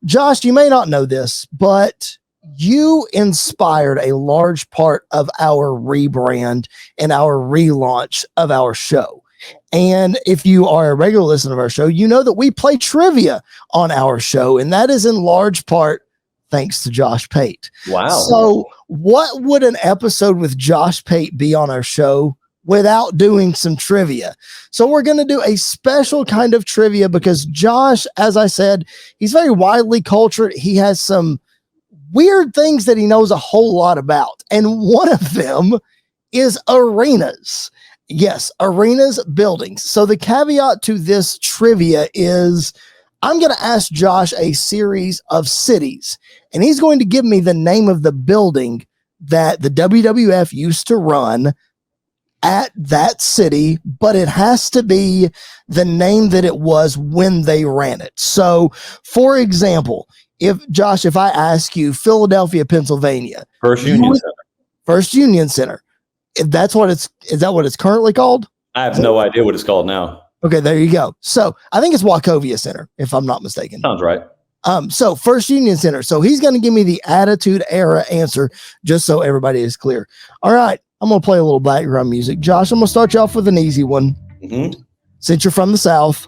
Josh, you may not know this, but you inspired a large part of our rebrand and our relaunch of our show. And if you are a regular listener of our show, you know that we play trivia on our show, and that is in large part thanks to Josh Pate. Wow. So what would an episode with Josh Pate be on our show without doing some trivia? So we're going to do a special kind of trivia because Josh, as I said, he's very widely cultured. He has some weird things that he knows a whole lot about. And one of them is arenas. Yes, arenas, buildings. So the caveat to this trivia is I'm going to ask Josh a series of cities, and he's going to give me the name of the building that the WWF used to run at that city, but it has to be the name that it was when they ran it. So, for example, if I ask you Philadelphia, Pennsylvania, First Union Center. First Union Center. If that's what is that what it's currently called? I have no idea what it's called now. Okay, there you go. So I think it's Wachovia Center, if I'm not mistaken. Sounds right. So First Union Center. So he's going to give me the Attitude Era answer, just so everybody is clear. All right, I'm going to play a little background music. Josh, I'm going to start you off with an easy one. Mm-hmm. Since you're from the South,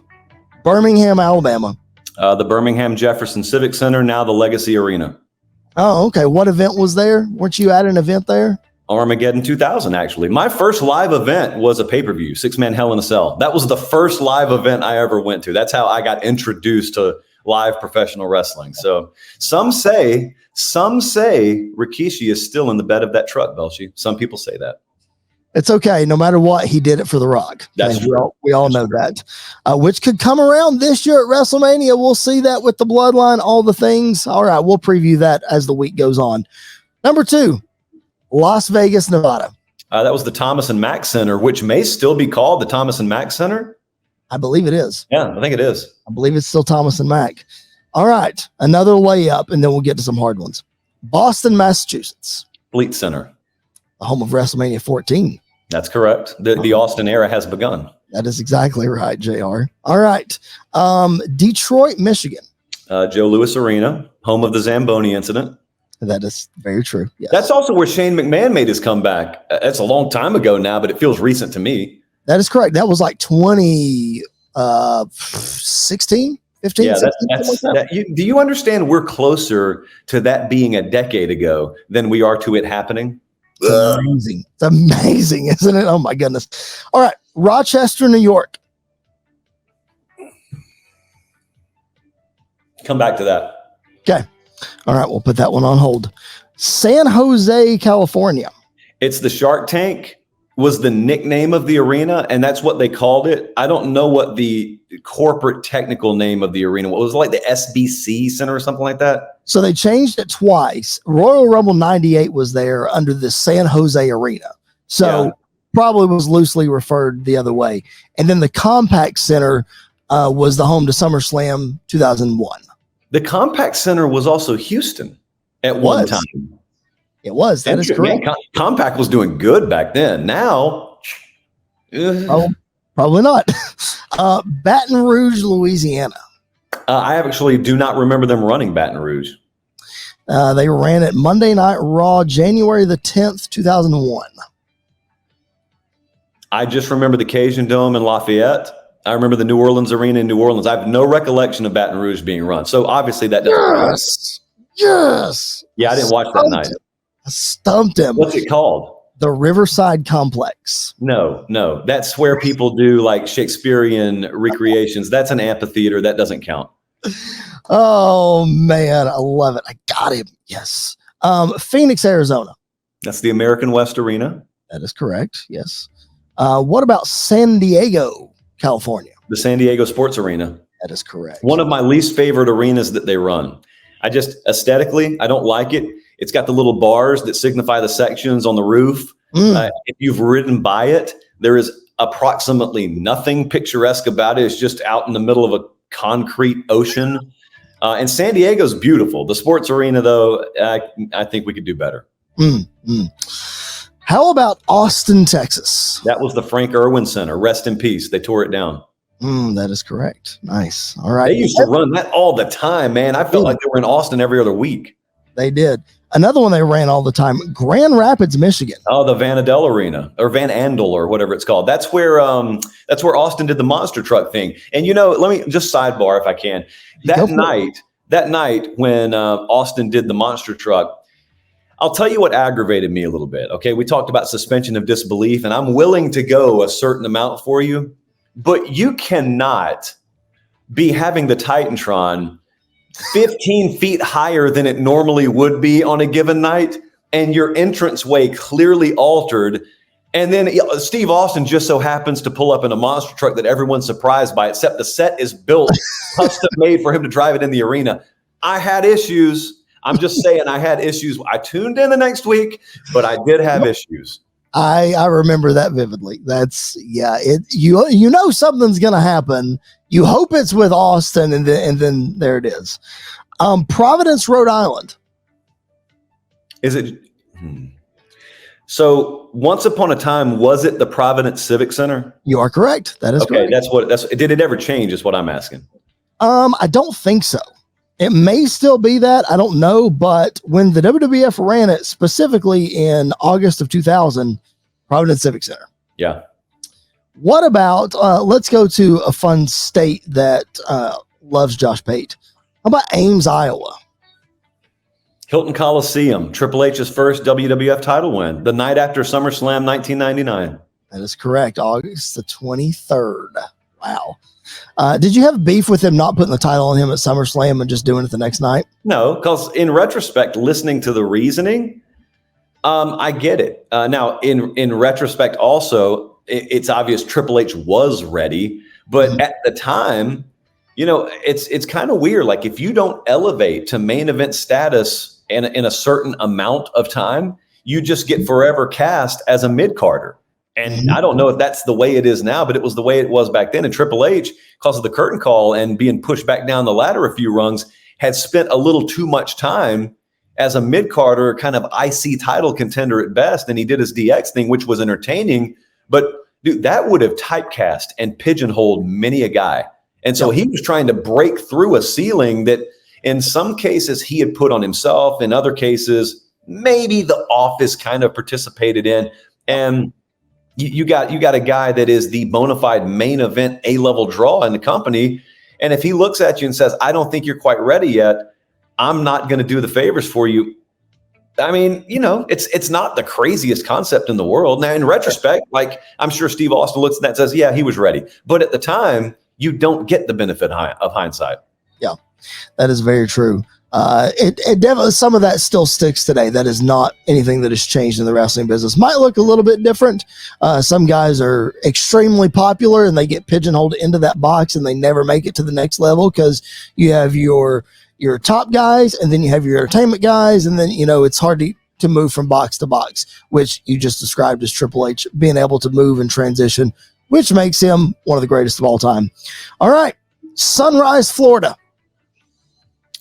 Birmingham, Alabama. The Birmingham Jefferson Civic Center, now the Legacy Arena. Oh, okay. What event was there? Weren't you at an event there? Armageddon 2000, actually. My first live event was a pay-per-view, 6-man Hell in a Cell. That was the first live event I ever went to. That's how I got introduced to live professional wrestling. So some say Rikishi is still in the bed of that truck, Belcher. Some people say that. It's okay. No matter what, he did it for The Rock. That's true. We all know that, which could come around this year at WrestleMania. We'll see that with the bloodline, all the things. All right, we'll preview that as the week goes on. Number 2, Las Vegas, Nevada. That was the Thomas and Mack Center, which may still be called the Thomas and Mack Center. I believe it is. Yeah, I think it is. I believe it's still Thomas and Mack. All right, another layup, and then we'll get to some hard ones. Boston, Massachusetts. Fleet Center. The home of WrestleMania 14. That's correct. The Austin era has begun. That is exactly right, JR. All right. Detroit, Michigan. Joe Louis Arena, home of the Zamboni incident. That is very true. Yes. That's also where Shane McMahon made his comeback. That's a long time ago now, but it feels recent to me. That is correct. That was like 2016, 15. Yeah, 16, do you understand we're closer to that being a decade ago than we are to it happening? It's amazing. It's amazing, isn't it? Oh, my goodness. All right. Rochester, New York. Come back to that. Okay. All right. We'll put that one on hold. San Jose, California. It's the Shark Tank was the nickname of the arena, and that's what they called it. I don't know what the corporate technical name of the arena was. It was like the SBC Center or something like that. So they changed it twice. Royal Rumble 98 was there under the San Jose Arena. So probably was loosely referred the other way. And then the Compact Center was the home to SummerSlam 2001. The Compact Center was also Houston at one time. It was. That is correct. Man, Compact was doing good back then. Now, probably not. Baton Rouge, Louisiana. I actually do not remember them running Baton Rouge. They ran it Monday Night Raw, January the 10th, 2001. I just remember the Cajun Dome in Lafayette. I remember the New Orleans Arena in New Orleans. I have no recollection of Baton Rouge being run. So obviously that doesn't. Yes. Yeah, I didn't watch that night. I stumped him. What's it called? The Riverside Complex. No. That's where people do like Shakespearean recreations. That's an amphitheater. That doesn't count. Oh, man. I love it. I got him. Yes. Phoenix, Arizona. That's the American West Arena. That is correct. Yes. What about San Diego, California? The San Diego Sports Arena. That is correct. One of my least favorite arenas that they run. Aesthetically, I don't like it. It's got the little bars that signify the sections on the roof. If you've ridden by it, there is approximately nothing picturesque about it. It's just out in the middle of a concrete ocean. And San Diego's beautiful. The sports arena, though, I think we could do better. How about Austin, Texas? That was the Frank Irwin Center. Rest in peace. They tore it down. That is correct. Nice. All right. They used to run that all the time, man. I felt like they were in Austin every other week. They did. Another one they ran all the time, Grand Rapids, Michigan. Oh, the Van Andel Arena or Van Andel or whatever it's called. That's where Austin did the monster truck thing. And let me just sidebar if I can. That night when Austin did the monster truck, I'll tell you what aggravated me a little bit. Okay, we talked about suspension of disbelief, and I'm willing to go a certain amount for you, but you cannot be having the Titantron 15 feet higher than it normally would be on a given night, and your entranceway clearly altered. And then Steve Austin just so happens to pull up in a monster truck that everyone's surprised by, except the set is built, custom made for him to drive it in the arena. I had issues. I'm just saying I had issues. I tuned in the next week, but I did have issues. I remember that vividly. That's you know something's gonna happen. You hope it's with Austin, and then there it is. Providence, Rhode Island. Is it? So once upon a time, was it the Providence Civic Center? You are correct. That is okay. Correct. Did it ever change? Is what I'm asking. I don't think so. It may still be that. I don't know. But when the WWF ran it specifically in August of 2000, Providence Civic Center. Yeah. What about, let's go to a fun state that loves Josh Pate. How about Ames, Iowa? Hilton Coliseum, Triple H's first WWF title win, the night after SummerSlam 1999. That is correct. August the 23rd. Wow. Did you have beef with him not putting the title on him at SummerSlam and just doing it the next night? No, because in retrospect, listening to the reasoning, I get it. Now, in retrospect, also, it's obvious Triple H was ready, but at the time, it's kind of weird. Like if you don't elevate to main event status in a certain amount of time, you just get forever cast as a mid-carder. And I don't know if that's the way it is now, but it was the way it was back then. And Triple H, because of the curtain call and being pushed back down the ladder a few rungs, had spent a little too much time as a mid-carder, kind of IC title contender at best. And he did his DX thing, which was entertaining. But dude, that would have typecast and pigeonholed many a guy. And so he was trying to break through a ceiling that in some cases he had put on himself. In other cases, maybe the office kind of participated in. And you got a guy that is the bona fide main event A-level draw in the company. And if he looks at you and says, I don't think you're quite ready yet, I'm not going to do the favors for you. I mean, it's not the craziest concept in the world. Now, in retrospect, like I'm sure Steve Austin looks at that and says, yeah, he was ready. But at the time, you don't get the benefit of hindsight. Yeah, that is very true. It definitely, some of that still sticks today. That is not anything that has changed in the wrestling business. Might look a little bit different. Some guys are extremely popular and they get pigeonholed into that box and they never make it to the next level because you have your top guys and then you have your entertainment guys. And then, it's hard to move from box to box, which you just described as Triple H being able to move and transition, which makes him one of the greatest of all time. All right. Sunrise, Florida.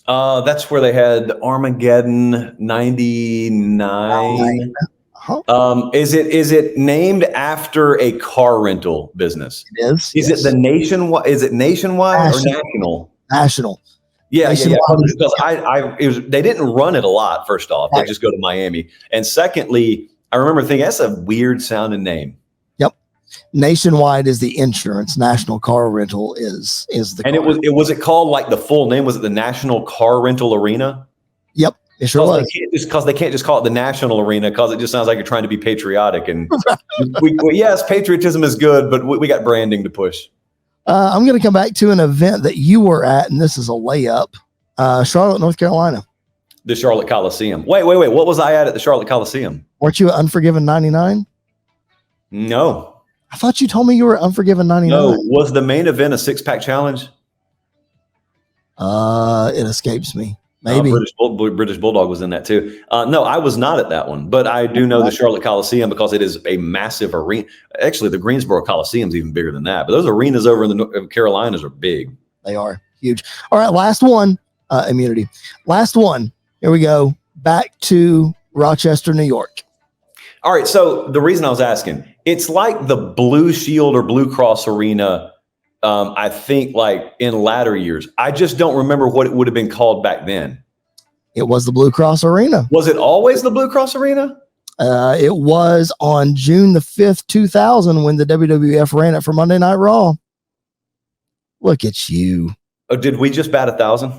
That's where they had Armageddon 99. Huh? Is it named after a car rental business? It is. Is it the nationwide? Is it nationwide or national? National. Yeah. Because they didn't run it a lot. First off, they just go to Miami, and secondly, I remember thinking that's a weird sounding name. Yep. Nationwide is the insurance. National Car Rental is the. And car. Was it called like the full name? Was it the National Car Rental Arena? Yep. It sure was. They can't just call it the National Arena because it just sounds like you're trying to be patriotic. And yes, patriotism is good, but we got branding to push. I'm going to come back to an event that you were at, and this is a layup. Charlotte, North Carolina. The Charlotte Coliseum. Wait. What was I at the Charlotte Coliseum? Weren't you at Unforgiven 99? No. I thought you told me you were Unforgiven 99. No. Was the main event a 6-pack challenge? It escapes me. Maybe. British Bulldog was in that too. No, I was not at that one, but I do know the Charlotte Coliseum because it is a massive arena. Actually, the Greensboro Coliseum is even bigger than that, but those arenas over in the Carolinas are big. They are huge. All right, last one, immunity. Last one. Here we go. Back to Rochester, New York. All right, so the reason I was asking, it's like the Blue Shield or Blue Cross Arena I think like in latter years. I just don't remember what it would have been called back then. It was the Blue Cross Arena. Was it always the Blue Cross Arena? It was on June the 5th, 2000, when the WWF ran it for Monday Night Raw. Look at you. Oh, did we just bat 1,000?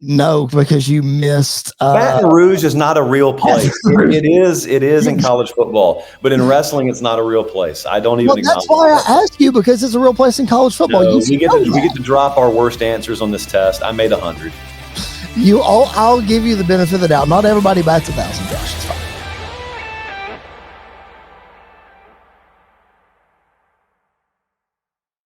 No, because you missed. Baton Rouge is not a real place. It is in college football, but in wrestling, it's not a real place. I don't even. That's why I asked you, because it's a real place in college football. No, we get to drop our worst answers on this test. I made 100. I'll give you the benefit of the doubt. Not everybody bats 1,000, Josh. It's fine.